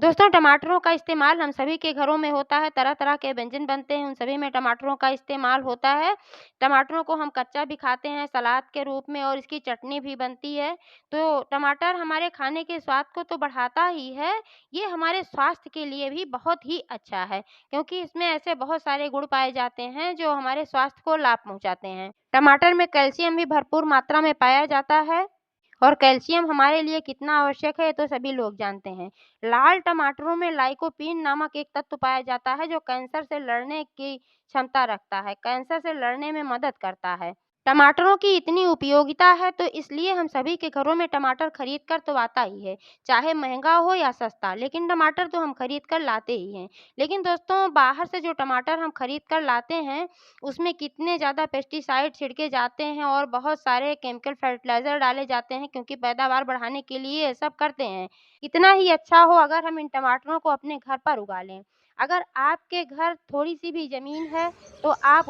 दोस्तों, टमाटरों का इस्तेमाल हम सभी के घरों में होता है, तरह-तरह के व्यंजन बनते हैं, उन सभी में टमाटरों का इस्तेमाल होता है। टमाटरों को हम कच्चा भी खाते हैं सलाद के रूप में और इसकी चटनी भी बनती है। तो टमाटर हमारे खाने के स्वाद को तो बढ़ाता ही है, ये हमारे स्वास्थ्य के लिए भी बहुत ही अच्छा है, क्योंकि इसमें ऐसे बहुत सारे गुण पाए जाते हैं जो हमारे स्वास्थ्य को लाभ पहुँचाते हैं। टमाटर में कैल्शियम भी भरपूर मात्रा में पाया जाता है। और कैल्शियम हमारे लिए कितना आवश्यक है, ये तो सभी लोग जानते हैं। लाल टमाटरों में लाइकोपीन नामक एक तत्व पाया जाता है, जो कैंसर से लड़ने की क्षमता रखता है, कैंसर से लड़ने में मदद करता है। टमाटरों की इतनी उपयोगिता है, तो इसलिए हम सभी के घरों में टमाटर खरीद कर तो आता ही है, चाहे महँगा हो या सस्ता, लेकिन टमाटर तो हम खरीद कर लाते ही हैं। लेकिन दोस्तों, बाहर से जो टमाटर हम खरीद कर लाते हैं, उसमें कितने ज़्यादा पेस्टिसाइड छिड़के जाते हैं और बहुत सारे केमिकल फर्टिलाइज़र डाले जाते हैं, क्योंकि पैदावार बढ़ाने के लिए ये सब करते हैं। इतना ही अच्छा हो अगर हम इन टमाटरों को अपने घर पर उगा लें। अगर आपके घर थोड़ी-सी भी ज़मीन है, तो आप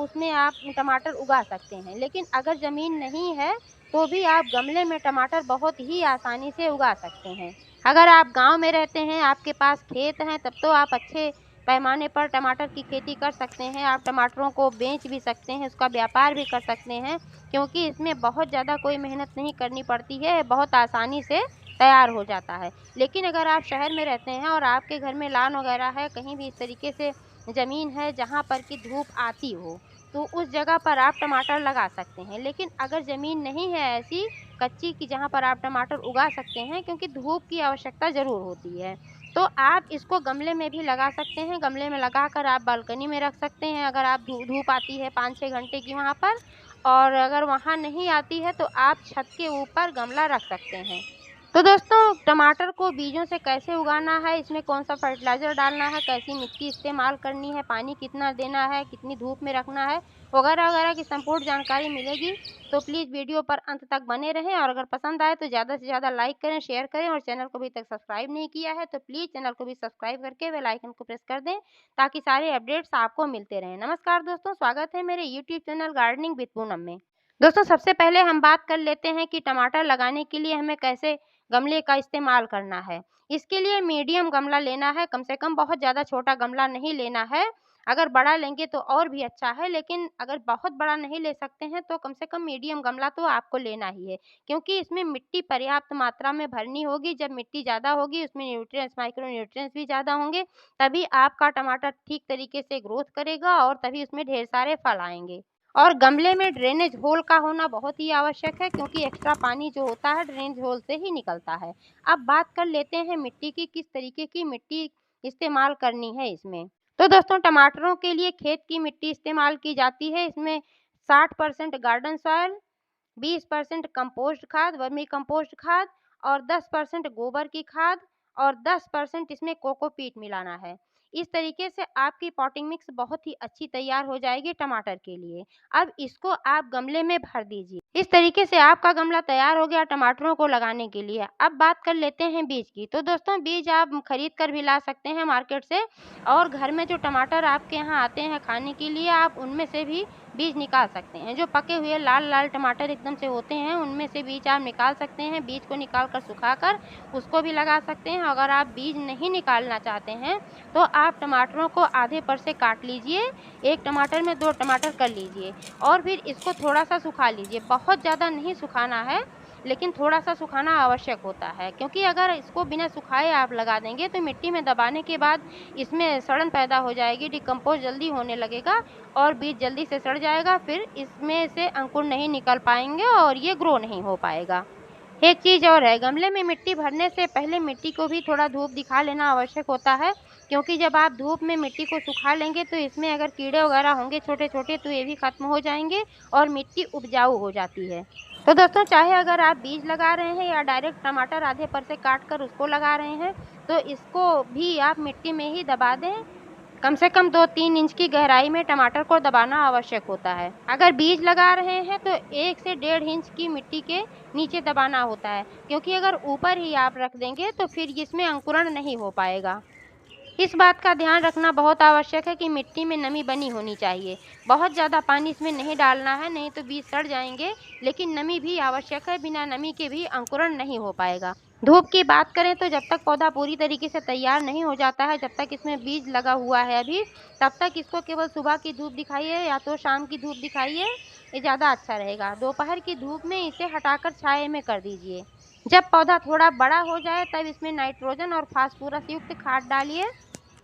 टमाटर उगा सकते हैं, लेकिन अगर ज़मीन नहीं है, तो भी आप गमले में टमाटर बहुत ही आसानी से उगा सकते हैं। अगर आप गाँव में रहते हैं, आपके पास खेत हैं, तब तो आप अच्छे पैमाने पर टमाटर की खेती कर सकते हैं। आप टमाटरों को बेच भी सकते हैं, उसका व्यापार भी कर सकते हैं, क्योंकि इसमें बहुत ज़्यादा कोई मेहनत नहीं करनी पड़ती है, बहुत आसानी से तैयार हो जाता है। लेकिन अगर आप शहर में रहते हैं और आपके घर में लॉन वगैरह है, कहीं भी इस तरीके से ज़मीन है जहाँ पर कि धूप आती हो, तो उस जगह पर आप टमाटर लगा सकते हैं। लेकिन अगर ज़मीन नहीं है ऐसी कच्ची कि जहाँ पर आप टमाटर उगा सकते हैं, क्योंकि धूप की आवश्यकता ज़रूर होती है, तो आप इसको गमले में भी लगा सकते हैं। गमले में लगाकर आप बालकनी में रख सकते हैं, अगर आप धूप आती है 5-6 घंटे की वहाँ पर, और अगर वहाँ नहीं आती है, तो आप छत के ऊपर गमला रख सकते हैं। तो दोस्तों, टमाटर को बीजों से कैसे उगाना है, इसमें कौन-सा फर्टिलाइज़र डालना है, कैसी मिट्टी इस्तेमाल करनी है, पानी कितना देना है, कितनी धूप में रखना है, वगैरह-वगैरह की संपूर्ण जानकारी मिलेगी। तो प्लीज़ वीडियो पर अंत तक बने रहें और अगर पसंद आए तो ज़्यादा से ज़्यादा लाइक करें, शेयर करें और चैनल को अभी तक सब्सक्राइब नहीं किया है, तो प्लीज़ चैनल को भी सब्सक्राइब करके बेल आइकन को प्रेस कर दें, ताकि सारे अपडेट्स आपको मिलते रहें। नमस्कार दोस्तों, स्वागत है मेरे YouTube channel gardening with Poonam में। दोस्तों, सबसे पहले हम बात कर लेते हैं कि टमाटर लगाने के लिए हमें कैसे गमले का इस्तेमाल करना है। इसके लिए मीडियम गमला लेना है, कम से कम बहुत ज़्यादा छोटा गमला नहीं लेना है। अगर बड़ा लेंगे तो और भी अच्छा है, लेकिन अगर बहुत बड़ा नहीं ले सकते हैं तो कम से कम मीडियम गमला तो आपको लेना ही है, क्योंकि इसमें मिट्टी पर्याप्त मात्रा में भरनी होगी। जब मिट्टी ज़्यादा होगी, उसमें न्यूट्रिएंट्स, माइक्रो न्यूट्रिएंट्स भी ज़्यादा होंगे, तभी आपका टमाटर ठीक तरीके से ग्रोथ करेगा और तभी उसमें ढेर सारे फल आएँगे। और गमले में ड्रेनेज होल का होना बहुत ही आवश्यक है, क्योंकि एक्स्ट्रा पानी जो होता है ड्रेनेज होल से ही निकलता है। अब बात कर लेते हैं मिट्टी की, किस तरीके की मिट्टी इस्तेमाल करनी है इसमें। तो दोस्तों, टमाटरों के लिए खेत की मिट्टी इस्तेमाल की जाती है। इसमें 60% गार्डन सॉइल, 20% कंपोस्ट खाद, वर्मी कंपोस्ट खाद और 10% गोबर की खाद और 10% इसमें कोकोपीट मिलाना है। इस तरीके से आपकी पॉटिंग मिक्स बहुत ही अच्छी तैयार हो जाएगी टमाटर के लिए। अब इसको आप गमले में भर दीजिए। इस तरीके से आपका गमला तैयार हो गया टमाटरों को लगाने के लिए। अब बात कर लेते हैं बीज की। तो दोस्तों, बीज आप खरीद कर भी ला सकते हैं मार्केट से, और घर में जो टमाटर आपके यहाँ आते हैं खाने के लिए, आप उनमें से भी बीज निकाल सकते हैं। जो पके हुए लाल-लाल टमाटर एकदम से होते हैं, उनमें से बीज आप निकाल सकते हैं। बीज को निकाल कर सुखाकर उसको भी लगा सकते हैं। अगर आप बीज नहीं निकालना चाहते हैं, तो आप टमाटरों को आधे पर से काट लीजिए, 1 टमाटर में 2 टमाटर कर लीजिए और फिर इसको थोड़ा-सा सुखा लीजिए। बहुत ज़्यादा नहीं सुखाना है, लेकिन थोड़ा-सा सुखाना आवश्यक होता है, क्योंकि अगर इसको बिना सुखाए आप लगा देंगे, तो मिट्टी में दबाने के बाद इसमें सड़न पैदा हो जाएगी, डिकम्पोज़ जल्दी होने लगेगा और बीज जल्दी से सड़ जाएगा। फिर इसमें से अंकुर नहीं निकल पाएँगे और ये ग्रो नहीं हो पाएगा। एक चीज़ और है, गमले में मिट्टी भरने से पहले मिट्टी को भी थोड़ा धूप दिखा लेना आवश्यक होता है, क्योंकि जब आप धूप में मिट्टी को सुखा लेंगे, तो इसमें अगर कीड़े वगैरह होंगे छोटे-छोटे, तो ये भी खत्म हो जाएँगे और मिट्टी उपजाऊ हो जाती है। तो दोस्तों, चाहे अगर आप बीज लगा रहे हैं या डायरेक्ट टमाटर आधे पर से काट कर उसको लगा रहे हैं, तो इसको भी आप मिट्टी में ही दबा दें। कम से कम 2-3 इंच की गहराई में टमाटर को दबाना आवश्यक होता है। अगर बीज लगा रहे हैं तो 1 से 1.5 इंच की मिट्टी के नीचे दबाना होता है, क्योंकि अगर ऊपर ही आप रख देंगे तो फिर इसमें अंकुरण नहीं हो पाएगा। इस बात का ध्यान रखना बहुत आवश्यक है कि मिट्टी में नमी बनी होनी चाहिए। बहुत ज़्यादा पानी इसमें नहीं डालना है, नहीं तो बीज सड़ जाएंगे, लेकिन नमी भी आवश्यक है, बिना नमी के भी अंकुरण नहीं हो पाएगा। धूप की बात करें तो जब तक पौधा पूरी तरीके से तैयार नहीं हो जाता है, जब तक इसमें बीज लगा हुआ है अभी, तब तक इसको केवल सुबह की धूप दिखाइए या तो शाम की धूप दिखाइए, ये ज़्यादा अच्छा रहेगा। दोपहर की धूप में इसे हटाकर छाया में कर दीजिए। जब पौधा थोड़ा बड़ा हो जाए तब इसमें नाइट्रोजन और फास्फोरस युक्त खाद डालिए।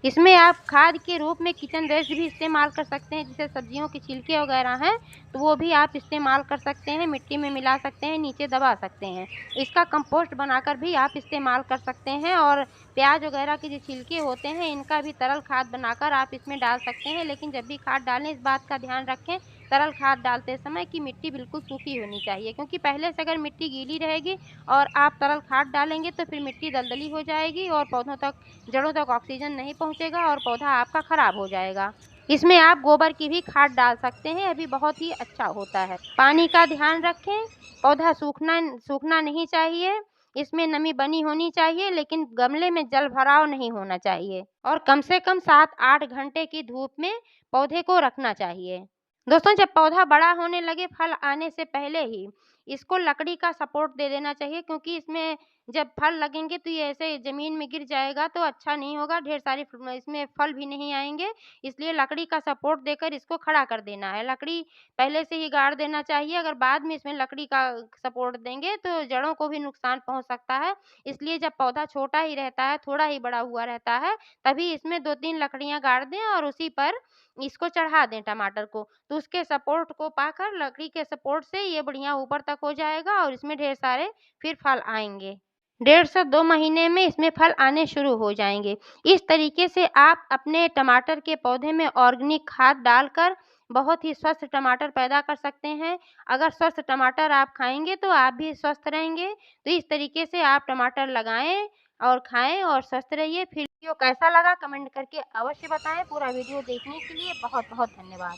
इसमें आप खाद के रूप में किचन वेस्ट भी इस्तेमाल कर सकते हैं, जैसे सब्जियों के छिलके वगैरह हैं, तो वो भी आप इस्तेमाल कर सकते हैं, मिट्टी में मिला सकते हैं, नीचे दबा सकते हैं। इसका कंपोस्ट बनाकर भी आप इस्तेमाल कर सकते हैं और प्याज वगैरह के जो छिलके होते हैं, इनका भी तरल खाद बनाकर आप इसमें डाल सकते हैं। लेकिन जब भी खाद डालें, इस बात का ध्यान रखें, तरल खाद डालते समय कि मिट्टी बिल्कुल सूखी होनी चाहिए, क्योंकि पहले से अगर मिट्टी गीली रहेगी और आप तरल खाद डालेंगे तो फिर मिट्टी दलदली हो जाएगी और पौधों तक, जड़ों तक ऑक्सीजन नहीं पहुंचेगा और पौधा आपका खराब हो जाएगा। इसमें आप गोबर की भी खाद डाल सकते हैं, अभी बहुत ही अच्छा होता है। पानी का ध्यान रखें, पौधा सूखना सूखना नहीं चाहिए, इसमें नमी बनी होनी चाहिए, लेकिन गमले में जल भराव नहीं होना चाहिए और कम से कम 7-8 घंटे की धूप में पौधे को रखना चाहिए। दोस्तों, जब पौधा बड़ा होने लगे, फल आने से पहले ही इसको लकड़ी का सपोर्ट दे देना चाहिए, क्योंकि इसमें जब फल लगेंगे तो ये ऐसे ज़मीन में गिर जाएगा तो अच्छा नहीं होगा, ढेर सारी इसमें फल भी नहीं आएँगे। इसलिए लकड़ी का सपोर्ट देकर इसको खड़ा कर देना है। लकड़ी पहले से ही गाड़ देना चाहिए, अगर बाद में इसमें लकड़ी का सपोर्ट देंगे तो जड़ों को भी नुकसान पहुँच सकता है। इसलिए जब पौधा छोटा ही रहता है, थोड़ा ही बड़ा हुआ रहता है, तभी इसमें 2-3 लकड़ियाँ गाड़ दें और उसी पर इसको चढ़ा दें टमाटर को। तो उसके सपोर्ट को पाकर, लकड़ी के सपोर्ट से ये बढ़िया ऊपर तक हो जाएगा और इसमें ढेर सारे फिर फल आएँगे। 1.5 से 2 महीने में इसमें फल आने शुरू हो जाएँगे। इस तरीके से आप अपने टमाटर के पौधे में ऑर्गेनिक खाद डालकर बहुत ही स्वस्थ टमाटर पैदा कर सकते हैं। अगर स्वस्थ टमाटर आप खाएँगे तो आप भी स्वस्थ रहेंगे। तो इस तरीके से आप टमाटर लगाएँ और खाएँ और स्वस्थ रहिए। फिर वीडियो कैसा लगा कमेंट करके अवश्य बताएँ। पूरा वीडियो देखने के लिए बहुत-बहुत धन्यवाद।